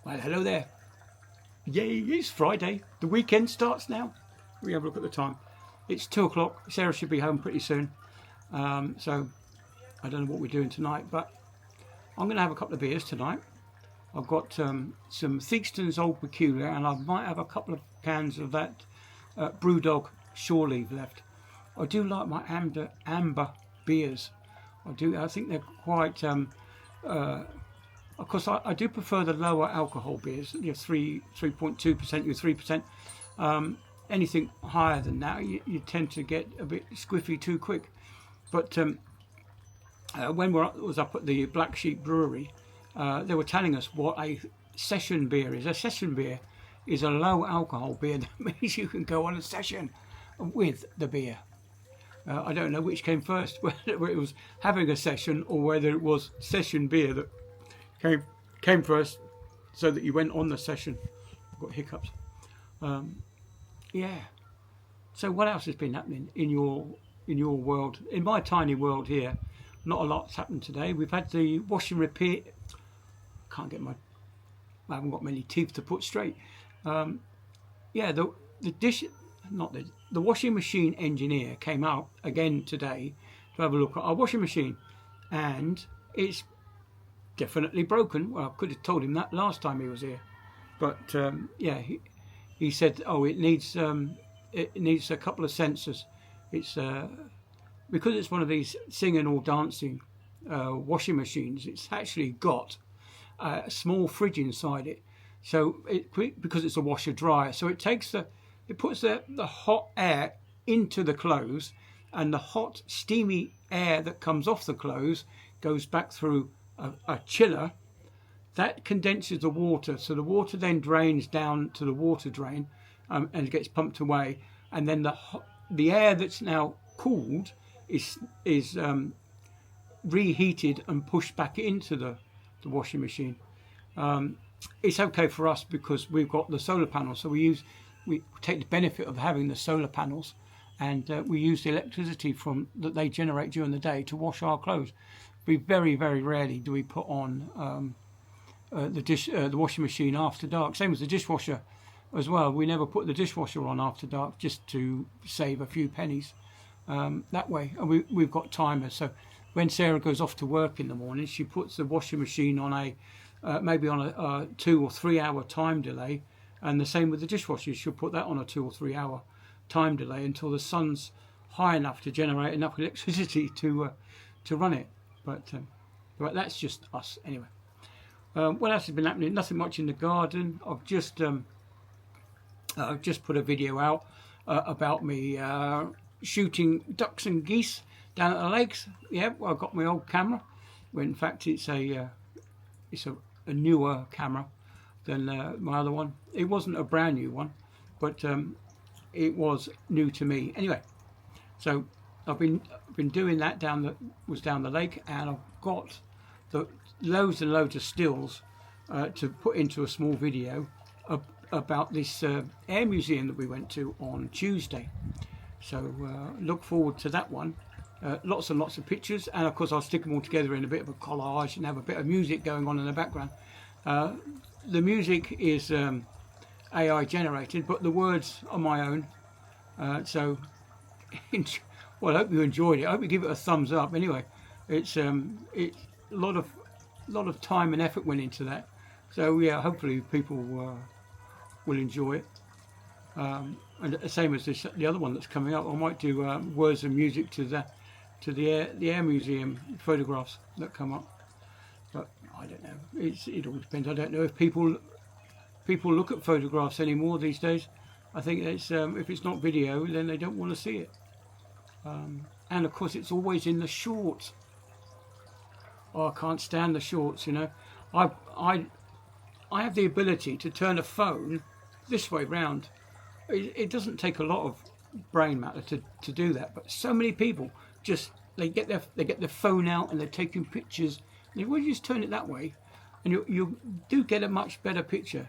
Well, hello there. Yay, it's Friday. The weekend starts now. We have a look at the time. It's 2 o'clock. Sarah should be home pretty soon. So I don't know what we're doing tonight, but I'm going to have a couple of beers tonight. I've got some Theakston's Old Peculiar, and I might have a couple of cans of that Brewdog Shore Leave left. I do like my amber beers. I do. I think they're quite. Of course, I do prefer the lower alcohol beers. You know, 3.2%, your 3%. Anything higher than that, you tend to get a bit squiffy too quick. But when I was up at the Black Sheep Brewery, they were telling us what a session beer is. A session beer is a low alcohol beer that means you can go on a session with the beer. I don't know which came first, whether it was having a session or whether it was session beer that came first, so that you went on the session. I've got hiccups. Yeah. So what else has been happening in your world? In my tiny world here, not a lot's happened today. We've had the wash and repair. I haven't got many teeth to put straight. Yeah, the washing machine engineer came out again today to have a look at our washing machine, and it's definitely broken. Well, I could have told him that last time he was here, but yeah, he said, oh, it needs a couple of sensors. It's because it's one of these singing or dancing washing machines. It's actually got a small fridge inside it, so because it's a washer dryer, so it puts the hot air into the clothes, and the hot steamy air that comes off the clothes goes back through a chiller that condenses the water, so the water then drains down to the water drain, and gets pumped away, and then the air that's now cooled is reheated and pushed back into the washing machine. It's okay for us because we've got the solar panels, so we take the benefit of having the solar panels, and we use the electricity that they generate during the day to wash our clothes. We very, very rarely do we put on the washing machine after dark. Same as the dishwasher as well. We never put the dishwasher on after dark, just to save a few pennies that way. And we've got timers, so when Sarah goes off to work in the morning, she puts the washing machine on maybe on a 2 or 3 hour time delay, and the same with the dishwasher. She'll put that on a 2 or 3 hour time delay until the sun's high enough to generate enough electricity to run it. But that's just us anyway. What else has been happening? Nothing much in the garden. I've just put a video out about me shooting ducks and geese down at the lakes. Yeah, well, I've got my old camera. Well, in fact, it's a newer camera than my other one. It wasn't a brand new one, but it was new to me anyway. So I've been doing that down the lake, and I've got loads and loads of stills to put into a small video about this air museum that we went to on Tuesday. So look forward to that one. Lots and lots of pictures, and of course I'll stick them all together in a bit of a collage and have a bit of music going on in the background. The music is AI generated, but the words are my own. So well, I hope you enjoyed it. I hope you give it a thumbs up. Anyway, it's a lot of time and effort went into that. So yeah, hopefully people will enjoy it. And the same as the other one that's coming up, I might do words and music to the air museum photographs that come up. But I don't know. It all depends. I don't know if people look at photographs anymore these days. I think it's if it's not video, then they don't want to see it. And of course, it's always in the shorts. Oh, I can't stand the shorts. You know, I have the ability to turn a phone this way round. It doesn't take a lot of brain matter to do that, but so many people they get their phone out and they're taking pictures. And well, you just turn it that way, and you do get a much better picture.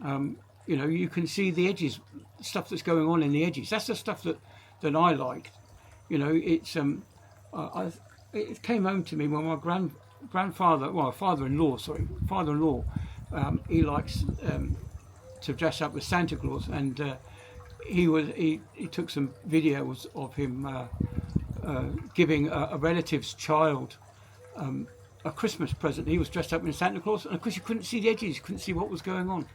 You know, you can see the edges, stuff that's going on in the edges. That's the stuff that I like. You know, it's it came home to me when my father-in-law he likes to dress up as Santa Claus, and he took some videos of him giving a relative's child a Christmas present. He was dressed up in Santa Claus, and of course you couldn't see the edges, you couldn't see what was going on.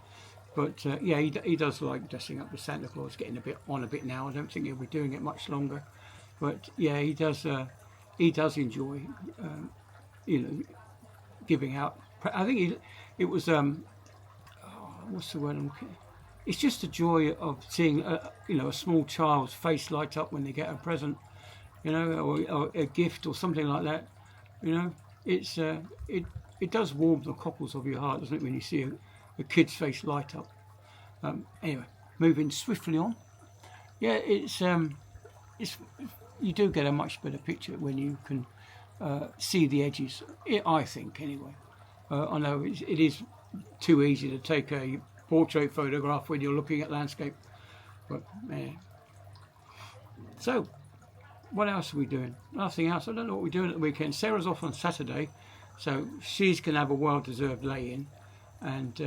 But yeah, he does like dressing up as Santa Claus, getting a bit now. I don't think he'll be doing it much longer. But yeah, he does enjoy, you know, giving out. I think it was what's the word I'm looking? It's just the joy of seeing a small child's face light up when they get a present, you know, or a gift or something like that. You know, it does warm the cockles of your heart, doesn't it, when you see a kid's face light up. Anyway, moving swiftly on. Yeah, it's you do get a much better picture when you can see the edges. I think anyway. I know it is too easy to take a portrait photograph when you're looking at landscape, but yeah. So, what else are we doing? Nothing else. I don't know what we're doing at the weekend. Sarah's off on Saturday, so she's going to have a well-deserved lay-in, and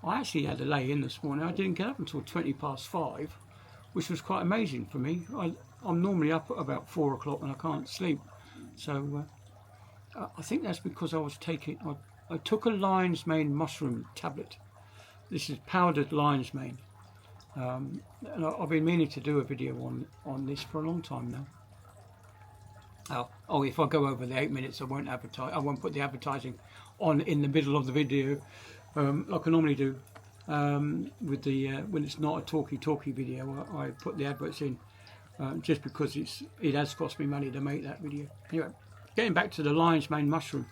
I actually had a lay-in this morning. I didn't get up until 5:20, which was quite amazing for me. I'm normally up at about 4 o'clock and I can't sleep, so I think that's because I took a lion's mane mushroom tablet. This is powdered lion's mane, and I've been meaning to do a video on this for a long time now. Oh, if I go over the 8 minutes, I won't advertise. I won't put the advertising on in the middle of the video, like I normally do. With the when it's not a talky video, I put the adverts in, just because it has cost me money to make that video. Anyway, getting back to the lion's mane mushroom.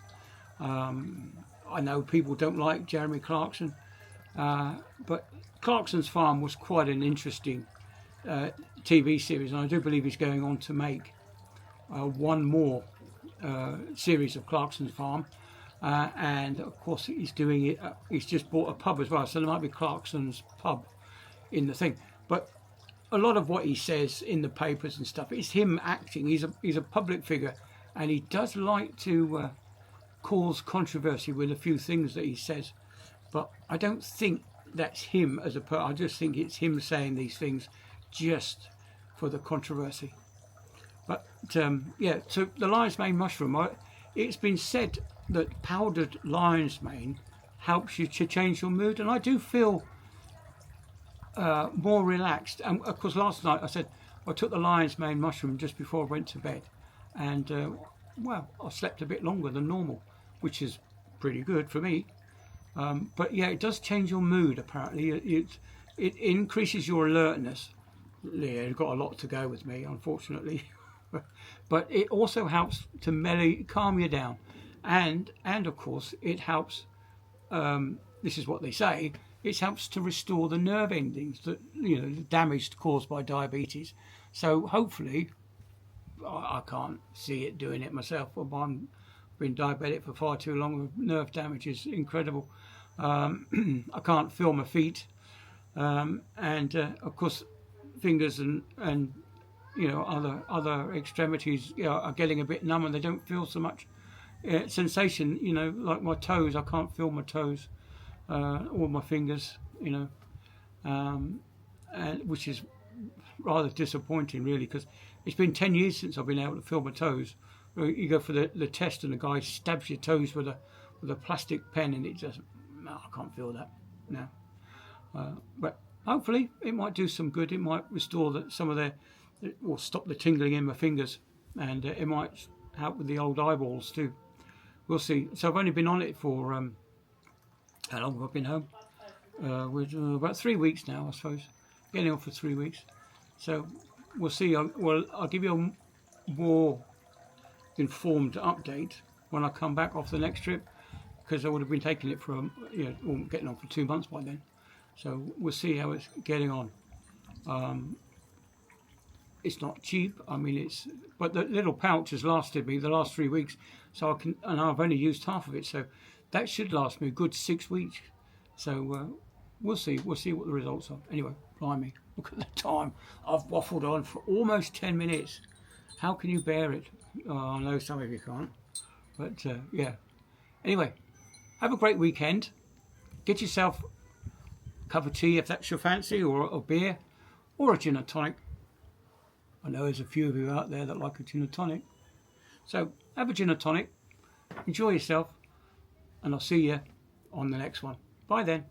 I know people don't like Jeremy Clarkson, but Clarkson's Farm was quite an interesting TV series, and I do believe he's going on to make one more series of Clarkson's Farm, and of course he's doing it. He's just bought a pub as well, so there might be Clarkson's pub in the thing. But a lot of what he says in the papers and stuff, it's him acting. He's a public figure, and he does like to cause controversy with a few things that he says. But I don't think that's him as a person. I just think it's him saying these things just for the controversy. But yeah, so the lion's mane mushroom, it's been said that powdered lion's mane helps you to change your mood, and I do feel more relaxed. And of course, last night I said I took the lion's mane mushroom just before I went to bed, and well, I slept a bit longer than normal, which is pretty good for me. But yeah, it does change your mood. Apparently, it increases your alertness. Yeah, it's got a lot to go with me, unfortunately. But it also helps to calm you down, and of course it helps. This is what they say. It helps to restore the nerve endings that the damage caused by diabetes. So hopefully, I can't see it doing it myself. I've been diabetic for far too long. Nerve damage is incredible. I can't feel my feet, and of course, fingers and other extremities are getting a bit numb, and they don't feel so much sensation. Like my toes, I can't feel my toes or my fingers. And which is rather disappointing, really, because it's been 10 years since I've been able to feel my toes. You go for the test, and the guy stabs your toes with a plastic pen, and it just, no, I can't feel that now. But hopefully it might do some good. It might restore some of or stop the tingling in my fingers, and it might help with the old eyeballs too. We'll see. So I've only been on it for how long have I been home? About 3 weeks now, I suppose. Getting on for 3 weeks. So we'll see. I'll give you a more informed update when I come back off the next trip, because I would have been taking it for getting on for 2 months by then. So we'll see how it's getting on. It's not cheap. I mean, but the little pouch has lasted me the last 3 weeks, so and I've only used half of it, so that should last me a good 6 weeks. So we'll see. We'll see what the results are. Anyway, blimey, look at the time. I've waffled on for almost 10 minutes. How can you bear it? Oh, I know some of you can't, but yeah. Anyway, have a great weekend. get yourself a cup of tea if that's your fancy, or a beer, or a gin and tonic. I know there's a few of you out there that like a gin and tonic. So have a gin and tonic, enjoy yourself, and I'll see you on the next one. Bye then.